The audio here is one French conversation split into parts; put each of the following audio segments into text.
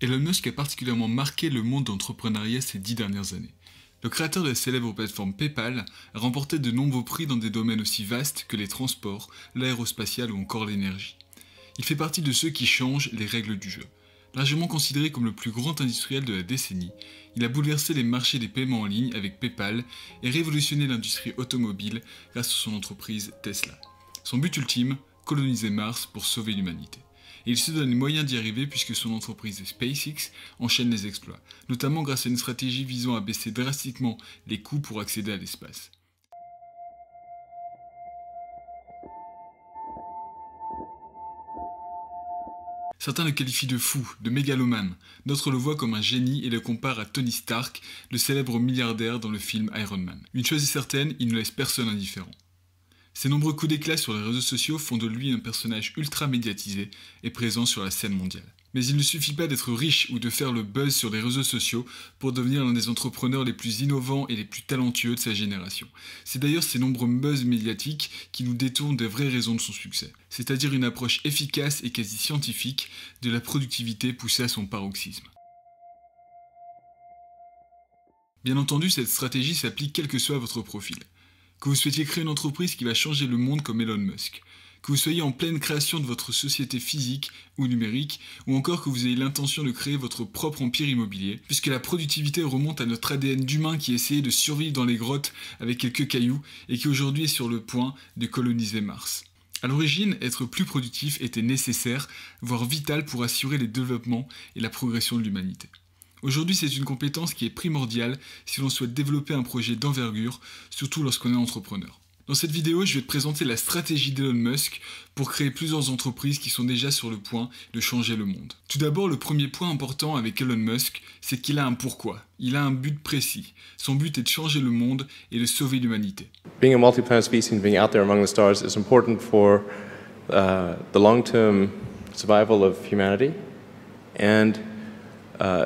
Elon Musk a particulièrement marqué le monde d'entrepreneuriat ces 10 dernières années. Le créateur de la célèbre plateforme PayPal a remporté de nombreux prix dans des domaines aussi vastes que les transports, l'aérospatiale ou encore l'énergie. Il fait partie de ceux qui changent les règles du jeu. Largement considéré comme le plus grand industriel de la décennie, il a bouleversé les marchés des paiements en ligne avec PayPal et révolutionné l'industrie automobile grâce à son entreprise Tesla. Son but ultime, coloniser Mars pour sauver l'humanité. Et il se donne les moyens d'y arriver puisque son entreprise SpaceX enchaîne les exploits, notamment grâce à une stratégie visant à baisser drastiquement les coûts pour accéder à l'espace. Certains le qualifient de fou, de mégalomane, d'autres le voient comme un génie et le comparent à Tony Stark, le célèbre milliardaire dans le film Iron Man. Une chose est certaine, il ne laisse personne indifférent. Ses nombreux coups d'éclat sur les réseaux sociaux font de lui un personnage ultra médiatisé et présent sur la scène mondiale. Mais il ne suffit pas d'être riche ou de faire le buzz sur les réseaux sociaux pour devenir l'un des entrepreneurs les plus innovants et les plus talentueux de sa génération. C'est d'ailleurs ces nombreux buzz médiatiques qui nous détournent des vraies raisons de son succès, c'est-à-dire une approche efficace et quasi scientifique de la productivité poussée à son paroxysme. Bien entendu, cette stratégie s'applique quel que soit votre profil. Que vous souhaitiez créer une entreprise qui va changer le monde comme Elon Musk, que vous soyez en pleine création de votre société physique ou numérique, ou encore que vous ayez l'intention de créer votre propre empire immobilier, puisque la productivité remonte à notre ADN d'humain qui essayait de survivre dans les grottes avec quelques cailloux et qui aujourd'hui est sur le point de coloniser Mars. À l'origine, être plus productif était nécessaire, voire vital pour assurer les développements et la progression de l'humanité. Aujourd'hui, c'est une compétence qui est primordiale si l'on souhaite développer un projet d'envergure, surtout lorsqu'on est entrepreneur. Dans cette vidéo, je vais te présenter la stratégie d'Elon Musk pour créer plusieurs entreprises qui sont déjà sur le point de changer le monde. Tout d'abord, le premier point important avec Elon Musk, c'est qu'il a un pourquoi. Il a un but précis. Son but est de changer le monde et de sauver l'humanité. Being a multi-planet species and being out there among the stars is important for the long-term survival of humanity, and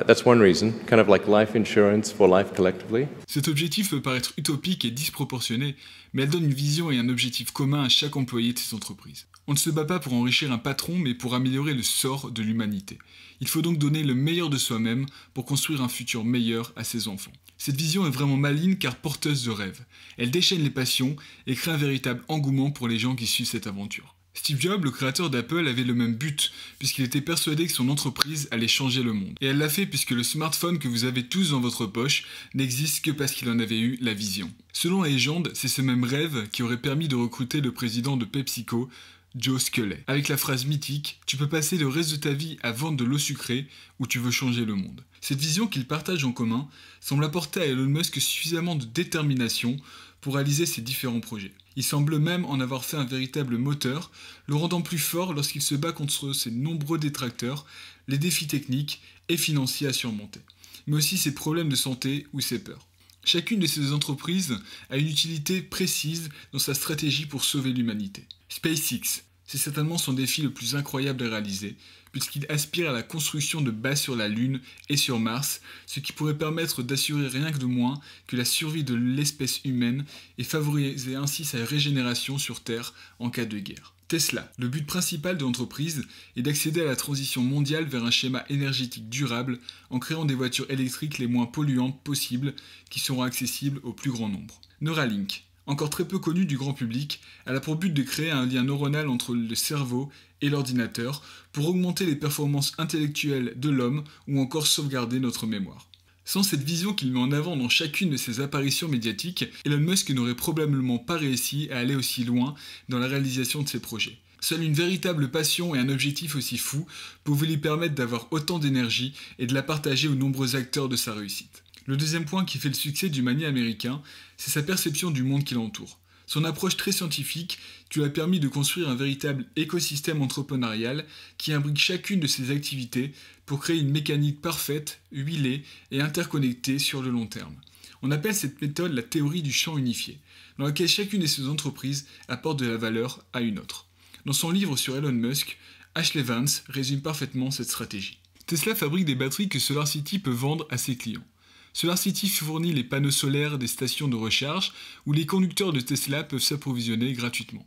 that's one reason, kind of like life insurance for life collectively. Cet objectif peut paraître utopique et disproportionné, mais elle donne une vision et un objectif commun à chaque employé de ces entreprises. On ne se bat pas pour enrichir un patron, mais pour améliorer le sort de l'humanité. Il faut donc donner le meilleur de soi-même pour construire un futur meilleur à ses enfants. Cette vision est vraiment maligne car porteuse de rêves. Elle déchaîne les passions et crée un véritable engouement pour les gens qui suivent cette aventure. Steve Jobs, le créateur d'Apple, avait le même but, puisqu'il était persuadé que son entreprise allait changer le monde. Et elle l'a fait puisque le smartphone que vous avez tous dans votre poche n'existe que parce qu'il en avait eu la vision. Selon la légende, c'est ce même rêve qui aurait permis de recruter le président de PepsiCo, Joe Sculley. Avec la phrase mythique « Tu peux passer le reste de ta vie à vendre de l'eau sucrée ou tu veux changer le monde ». Cette vision qu'ils partagent en commun semble apporter à Elon Musk suffisamment de détermination pour réaliser ses différents projets. Il semble même en avoir fait un véritable moteur, le rendant plus fort lorsqu'il se bat contre ses nombreux détracteurs, les défis techniques et financiers à surmonter, mais aussi ses problèmes de santé ou ses peurs. Chacune de ces entreprises a une utilité précise dans sa stratégie pour sauver l'humanité. SpaceX, c'est certainement son défi le plus incroyable à réaliser, puisqu'il aspire à la construction de bases sur la Lune et sur Mars, ce qui pourrait permettre d'assurer rien que de moins que la survie de l'espèce humaine et favoriser ainsi sa régénération sur Terre en cas de guerre. Tesla, le but principal de l'entreprise est d'accéder à la transition mondiale vers un schéma énergétique durable en créant des voitures électriques les moins polluantes possibles qui seront accessibles au plus grand nombre. Neuralink, encore très peu connu du grand public, elle a pour but de créer un lien neuronal entre le cerveau et l'ordinateur pour augmenter les performances intellectuelles de l'homme ou encore sauvegarder notre mémoire. Sans cette vision qu'il met en avant dans chacune de ses apparitions médiatiques, Elon Musk n'aurait probablement pas réussi à aller aussi loin dans la réalisation de ses projets. Seule une véritable passion et un objectif aussi fou pouvaient lui permettre d'avoir autant d'énergie et de la partager aux nombreux acteurs de sa réussite. Le deuxième point qui fait le succès du mania américain, c'est sa perception du monde qui l'entoure. Son approche très scientifique qui lui a permis de construire un véritable écosystème entrepreneurial qui imbrique chacune de ses activités pour créer une mécanique parfaite, huilée et interconnectée sur le long terme. On appelle cette méthode la théorie du champ unifié, dans laquelle chacune de ces entreprises apporte de la valeur à une autre. Dans son livre sur Elon Musk, Ashley Vance résume parfaitement cette stratégie. Tesla fabrique des batteries que SolarCity peut vendre à ses clients. SolarCity fournit les panneaux solaires des stations de recharge où les conducteurs de Tesla peuvent s'approvisionner gratuitement.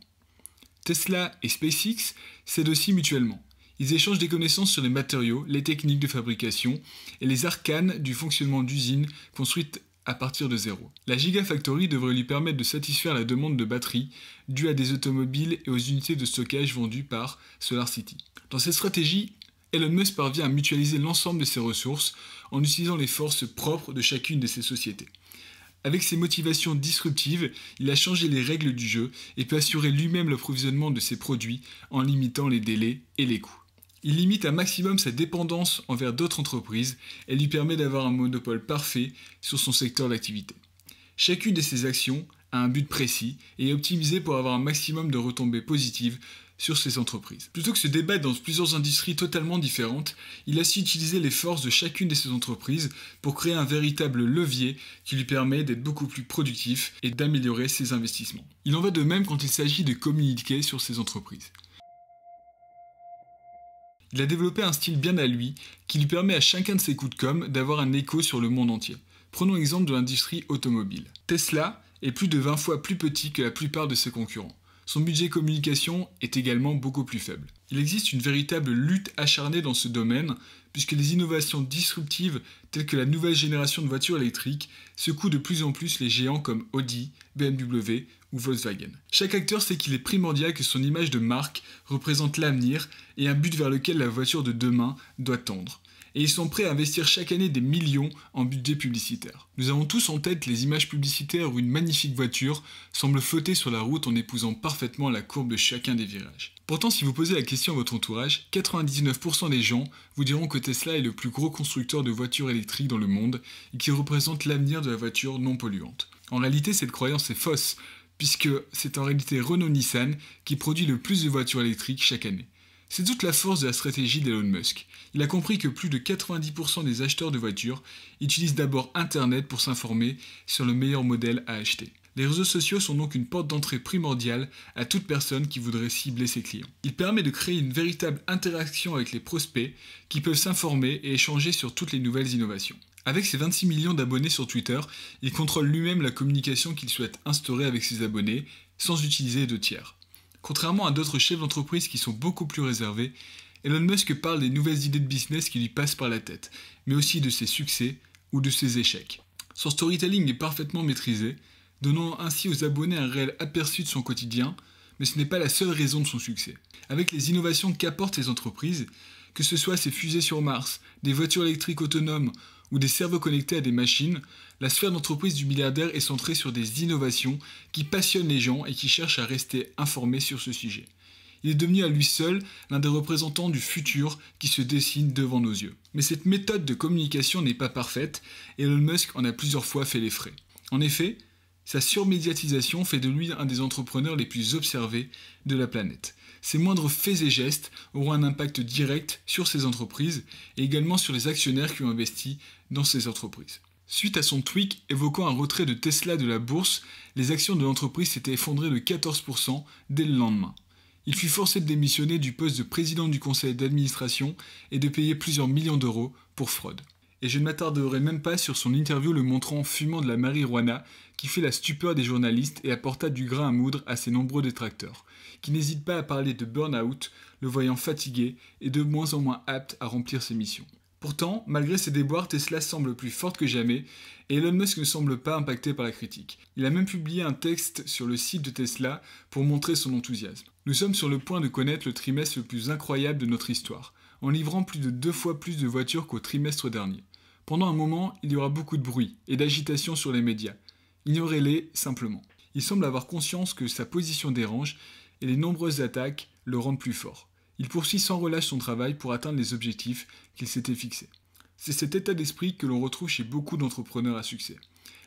Tesla et SpaceX s'aident aussi mutuellement. Ils échangent des connaissances sur les matériaux, les techniques de fabrication et les arcanes du fonctionnement d'usines construites à partir de zéro. La Gigafactory devrait lui permettre de satisfaire la demande de batteries due à des automobiles et aux unités de stockage vendues par SolarCity. Dans cette stratégie, Elon Musk parvient à mutualiser l'ensemble de ses ressources en utilisant les forces propres de chacune de ses sociétés. Avec ses motivations disruptives, il a changé les règles du jeu et peut assurer lui-même l'approvisionnement de ses produits en limitant les délais et les coûts. Il limite un maximum sa dépendance envers d'autres entreprises et lui permet d'avoir un monopole parfait sur son secteur d'activité. Chacune de ses actions a un but précis et est optimisée pour avoir un maximum de retombées positives sur ces entreprises. Plutôt que se débattre dans plusieurs industries totalement différentes, il a su utiliser les forces de chacune de ces entreprises pour créer un véritable levier qui lui permet d'être beaucoup plus productif et d'améliorer ses investissements. Il en va de même quand il s'agit de communiquer sur ces entreprises. Il a développé un style bien à lui qui lui permet à chacun de ses coups de com' d'avoir un écho sur le monde entier. Prenons l'exemple de l'industrie automobile. Tesla est plus de 20 fois plus petit que la plupart de ses concurrents. Son budget communication est également beaucoup plus faible. Il existe une véritable lutte acharnée dans ce domaine, puisque les innovations disruptives telles que la nouvelle génération de voitures électriques secouent de plus en plus les géants comme Audi, BMW ou Volkswagen. Chaque acteur sait qu'il est primordial que son image de marque représente l'avenir et un but vers lequel la voiture de demain doit tendre. Et ils sont prêts à investir chaque année des millions en budget publicitaire. Nous avons tous en tête les images publicitaires où une magnifique voiture semble flotter sur la route en épousant parfaitement la courbe de chacun des virages. Pourtant, si vous posez la question à votre entourage, 99% des gens vous diront que Tesla est le plus gros constructeur de voitures électriques dans le monde et qu'il représente l'avenir de la voiture non polluante. En réalité, cette croyance est fausse, puisque c'est en réalité Renault-Nissan qui produit le plus de voitures électriques chaque année. C'est toute la force de la stratégie d'Elon Musk. Il a compris que plus de 90% des acheteurs de voitures utilisent d'abord Internet pour s'informer sur le meilleur modèle à acheter. Les réseaux sociaux sont donc une porte d'entrée primordiale à toute personne qui voudrait cibler ses clients. Il permet de créer une véritable interaction avec les prospects qui peuvent s'informer et échanger sur toutes les nouvelles innovations. Avec ses 26 millions d'abonnés sur Twitter, il contrôle lui-même la communication qu'il souhaite instaurer avec ses abonnés sans utiliser de tiers. Contrairement à d'autres chefs d'entreprise qui sont beaucoup plus réservés, Elon Musk parle des nouvelles idées de business qui lui passent par la tête, mais aussi de ses succès ou de ses échecs. Son storytelling est parfaitement maîtrisé, donnant ainsi aux abonnés un réel aperçu de son quotidien, mais ce n'est pas la seule raison de son succès. Avec les innovations qu'apportent ces entreprises, que ce soit ses fusées sur Mars, des voitures électriques autonomes ou des cerveaux connectés à des machines, la sphère d'entreprise du milliardaire est centrée sur des innovations qui passionnent les gens et qui cherchent à rester informés sur ce sujet. Il est devenu à lui seul l'un des représentants du futur qui se dessine devant nos yeux. Mais cette méthode de communication n'est pas parfaite et Elon Musk en a plusieurs fois fait les frais. En effet, sa surmédiatisation fait de lui un des entrepreneurs les plus observés de la planète. Ses moindres faits et gestes auront un impact direct sur ces entreprises et également sur les actionnaires qui ont investi dans ces entreprises. Suite à son tweet évoquant un retrait de Tesla de la bourse, les actions de l'entreprise s'étaient effondrées de 14% dès le lendemain. Il fut forcé de démissionner du poste de président du conseil d'administration et de payer plusieurs millions d'euros pour fraude. Et je ne m'attarderai même pas sur son interview le montrant fumant de la marijuana qui fait la stupeur des journalistes et apporta du grain à moudre à ses nombreux détracteurs, qui n'hésitent pas à parler de burn-out, le voyant fatigué et de moins en moins apte à remplir ses missions. Pourtant, malgré ses déboires, Tesla semble plus forte que jamais et Elon Musk ne semble pas impacté par la critique. Il a même publié un texte sur le site de Tesla pour montrer son enthousiasme. Nous sommes sur le point de connaître le trimestre le plus incroyable de notre histoire, en livrant plus de 2 fois plus de voitures qu'au trimestre dernier. Pendant un moment, il y aura beaucoup de bruit et d'agitation sur les médias. Ignorez-les simplement. Il semble avoir conscience que sa position dérange et les nombreuses attaques le rendent plus fort. Il poursuit sans relâche son travail pour atteindre les objectifs qu'il s'était fixés. C'est cet état d'esprit que l'on retrouve chez beaucoup d'entrepreneurs à succès.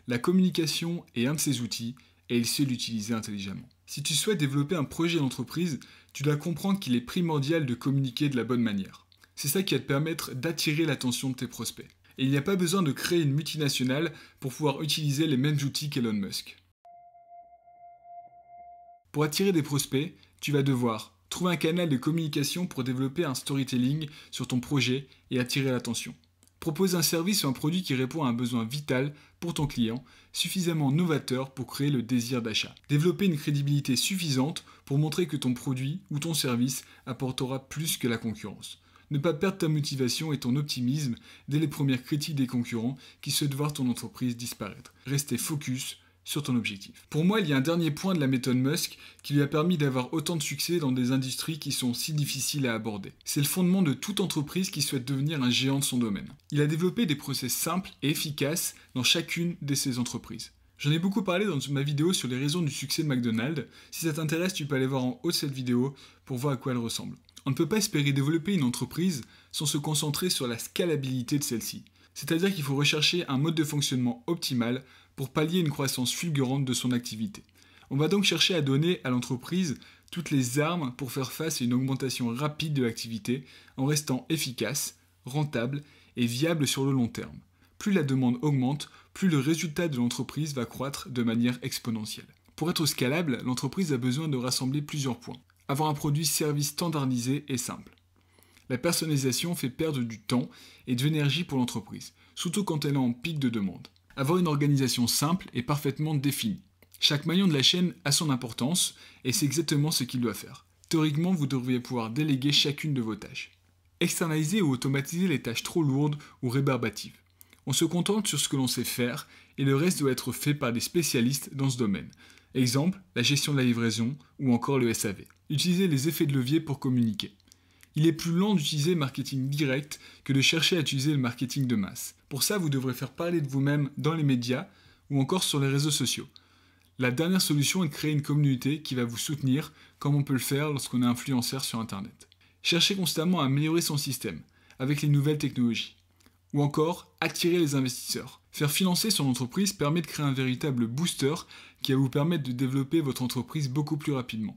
La communication est un de ses outils et il sait l'utiliser intelligemment. Si tu souhaites développer un projet d'entreprise, tu dois comprendre qu'il est primordial de communiquer de la bonne manière. C'est ça qui va te permettre d'attirer l'attention de tes prospects. Et il n'y a pas besoin de créer une multinationale pour pouvoir utiliser les mêmes outils qu'Elon Musk. Pour attirer des prospects, tu vas devoir trouver un canal de communication pour développer un storytelling sur ton projet et attirer l'attention. Propose un service ou un produit qui répond à un besoin vital pour ton client, suffisamment novateur pour créer le désir d'achat. Développer une crédibilité suffisante pour montrer que ton produit ou ton service apportera plus que la concurrence. Ne pas perdre ta motivation et ton optimisme dès les premières critiques des concurrents qui souhaitent voir ton entreprise disparaître. Restez focus sur ton objectif. Pour moi, il y a un dernier point de la méthode Musk qui lui a permis d'avoir autant de succès dans des industries qui sont si difficiles à aborder. C'est le fondement de toute entreprise qui souhaite devenir un géant de son domaine. Il a développé des process simples et efficaces dans chacune de ses entreprises. J'en ai beaucoup parlé dans ma vidéo sur les raisons du succès de McDonald's. Si ça t'intéresse, tu peux aller voir en haut de cette vidéo pour voir à quoi elle ressemble. On ne peut pas espérer développer une entreprise sans se concentrer sur la scalabilité de celle-ci. C'est-à-dire qu'il faut rechercher un mode de fonctionnement optimal pour pallier une croissance fulgurante de son activité. On va donc chercher à donner à l'entreprise toutes les armes pour faire face à une augmentation rapide de l'activité en restant efficace, rentable et viable sur le long terme. Plus la demande augmente, plus le résultat de l'entreprise va croître de manière exponentielle. Pour être scalable, l'entreprise a besoin de rassembler plusieurs points. Avoir un produit-service standardisé et simple. La personnalisation fait perdre du temps et de l'énergie pour l'entreprise, surtout quand elle est en pic de demande. Avoir une organisation simple et parfaitement définie. Chaque maillon de la chaîne a son importance et c'est exactement ce qu'il doit faire. Théoriquement, vous devriez pouvoir déléguer chacune de vos tâches. Externaliser ou automatiser les tâches trop lourdes ou rébarbatives. On se contente sur ce que l'on sait faire et le reste doit être fait par des spécialistes dans ce domaine. Exemple, la gestion de la livraison ou encore le SAV. Utilisez les effets de levier pour communiquer. Il est plus lent d'utiliser le marketing direct que de chercher à utiliser le marketing de masse. Pour ça, vous devrez faire parler de vous-même dans les médias ou encore sur les réseaux sociaux. La dernière solution est de créer une communauté qui va vous soutenir, comme on peut le faire lorsqu'on est influenceur sur Internet. Cherchez constamment à améliorer son système avec les nouvelles technologies. Ou encore, attirer les investisseurs. Faire financer son entreprise permet de créer un véritable booster qui va vous permettre de développer votre entreprise beaucoup plus rapidement.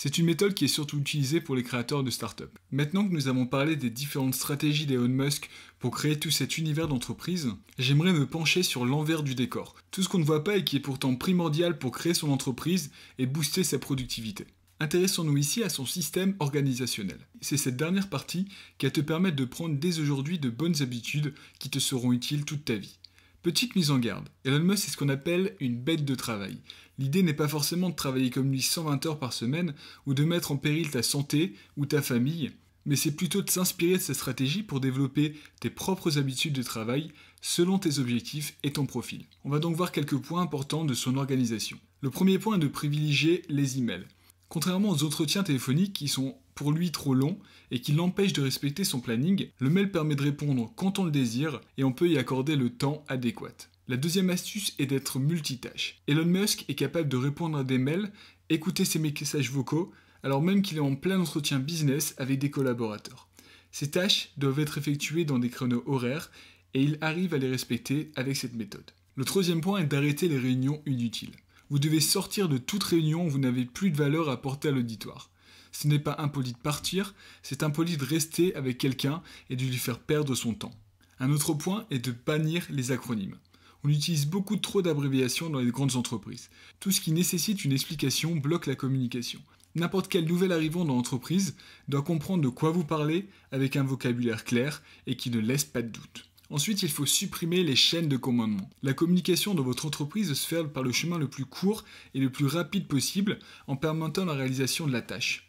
C'est une méthode qui est surtout utilisée pour les créateurs de start-up. Maintenant que nous avons parlé des différentes stratégies d'Elon Musk pour créer tout cet univers d'entreprise, j'aimerais me pencher sur l'envers du décor. Tout ce qu'on ne voit pas et qui est pourtant primordial pour créer son entreprise et booster sa productivité. Intéressons-nous ici à son système organisationnel. C'est cette dernière partie qui va te permettre de prendre dès aujourd'hui de bonnes habitudes qui te seront utiles toute ta vie. Petite mise en garde, Elon Musk est ce qu'on appelle une bête de travail. L'idée n'est pas forcément de travailler comme lui 120 heures par semaine ou de mettre en péril ta santé ou ta famille, mais c'est plutôt de s'inspirer de cette stratégie pour développer tes propres habitudes de travail selon tes objectifs et ton profil. On va donc voir quelques points importants de son organisation. Le premier point est de privilégier les emails. Contrairement aux entretiens téléphoniques qui sont pour lui trop longs et qui l'empêchent de respecter son planning, le mail permet de répondre quand on le désire et on peut y accorder le temps adéquat. La deuxième astuce est d'être multitâche. Elon Musk est capable de répondre à des mails, écouter ses messages vocaux, alors même qu'il est en plein entretien business avec des collaborateurs. Ces tâches doivent être effectuées dans des créneaux horaires et il arrive à les respecter avec cette méthode. Le troisième point est d'arrêter les réunions inutiles. Vous devez sortir de toute réunion où vous n'avez plus de valeur à apporter à l'auditoire. Ce n'est pas impoli de partir, c'est impoli de rester avec quelqu'un et de lui faire perdre son temps. Un autre point est de bannir les acronymes. On utilise beaucoup trop d'abréviations dans les grandes entreprises. Tout ce qui nécessite une explication bloque la communication. N'importe quel nouvel arrivant dans l'entreprise doit comprendre de quoi vous parlez avec un vocabulaire clair et qui ne laisse pas de doute. Ensuite, il faut supprimer les chaînes de commandement. La communication dans votre entreprise doit se faire par le chemin le plus court et le plus rapide possible en permettant la réalisation de la tâche.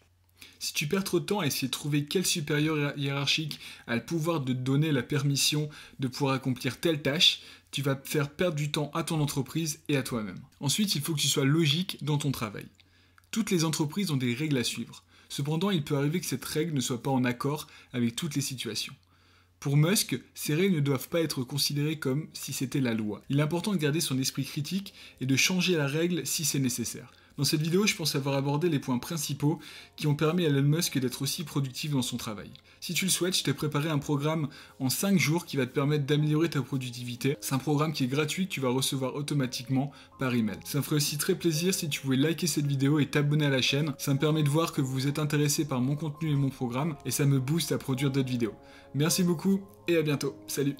Si tu perds trop de temps à essayer de trouver quel supérieur hiérarchique a le pouvoir de te donner la permission de pouvoir accomplir telle tâche, tu vas faire perdre du temps à ton entreprise et à toi-même. Ensuite, il faut que tu sois logique dans ton travail. Toutes les entreprises ont des règles à suivre. Cependant, il peut arriver que cette règle ne soit pas en accord avec toutes les situations. Pour Musk, ces règles ne doivent pas être considérées comme si c'était la loi. Il est important de garder son esprit critique et de changer la règle si c'est nécessaire. Dans cette vidéo, je pense avoir abordé les points principaux qui ont permis à Elon Musk d'être aussi productif dans son travail. Si tu le souhaites, je t'ai préparé un programme en 5 jours qui va te permettre d'améliorer ta productivité. C'est un programme qui est gratuit que tu vas recevoir automatiquement par email. Ça me ferait aussi très plaisir si tu pouvais liker cette vidéo et t'abonner à la chaîne. Ça me permet de voir que vous êtes intéressé par mon contenu et mon programme et ça me booste à produire d'autres vidéos. Merci beaucoup et à bientôt. Salut!